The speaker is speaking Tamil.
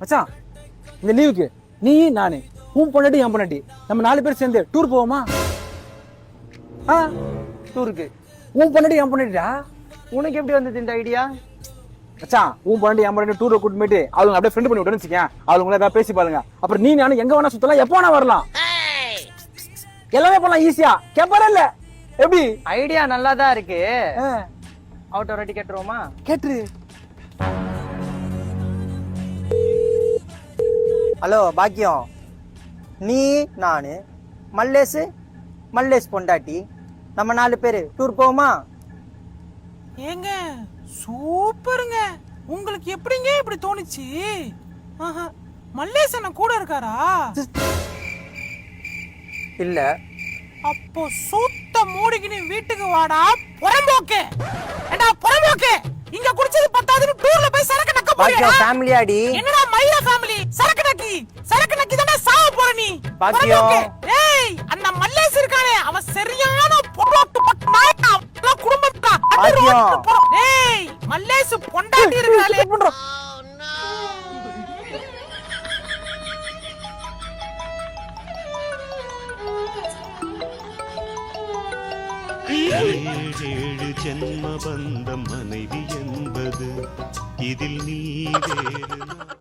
மச்சான் இந்த லீவுக்கு நீ நானு உன் பொண்டாட்டி என் பொண்டாட்டி நம்ம 4 பேர் சேர்ந்து டூர் போவோமா? டூருக்கு உன் பொண்டாட்டி என் பொண்டாட்டிடா. உனக்கு எப்படி வந்தது இந்த ஐடியா? மச்சான் உன் பொண்டாட்டி என் பொண்டாட்டி டூரை கூட்டு போயிட்டு அவங்க அப்படியே ஃப்ரெண்ட் பண்ணி விட்டுன்னு வச்சுக்கேன். அவங்கள ஏதாவது பேசி பாருங்க. அப்புறம் நீ நானும் எங்க வேணா சுத்தலாம், எப்போ வேணா வரலாம், எல்லாமே பண்ணலாம் ஈஸியா. கேப்பாரா இல்ல எப்படி? ஐடியா நல்லா தான் இருக்கு. அவுட் ஒரு வாட்டி கேட்டுருவோமா? கேட்டுரு. ஹலோ பாக்கியம், நீ நானு மல்லேஷ் பொண்டாட்டி நம்ம 4 பேரு டூர் போவோமா? ஏங்க சூப்பருங்க. உங்களுக்கு எப்படிங்க இப்படி தோணுச்சு? மல்லேசன கூட இருக்காரா? இல்ல. அப்போ சூத்த மூடிக்கினு வீட்டுக்கு வாடா புறம்போக்கு. ஏண்டா புறம்போக்கு, இங்க குடிச்சது பத்தாதுன்னு டூர்ல போய் சரக்கு நக்க போறியா? பாக்கியம் ஃபேமிலியாடி. என்னடா மயிரா ஃபேமிலி? சரக்கு நக்கி தான சாவ போற நீ. பாக்கியம் ஏய் அந்த மல்லேஸ் இருக்கானே அவன் சரியான பொரோட்டு பட்டா குடும்பத்தா. பாக்கியம் ஏய் மல்லேஸ் பொண்டாட்டி இருக்காளே. ஏழு ஜென்ம பந்தம் மனைவி என்பது இதில் நீ வேறு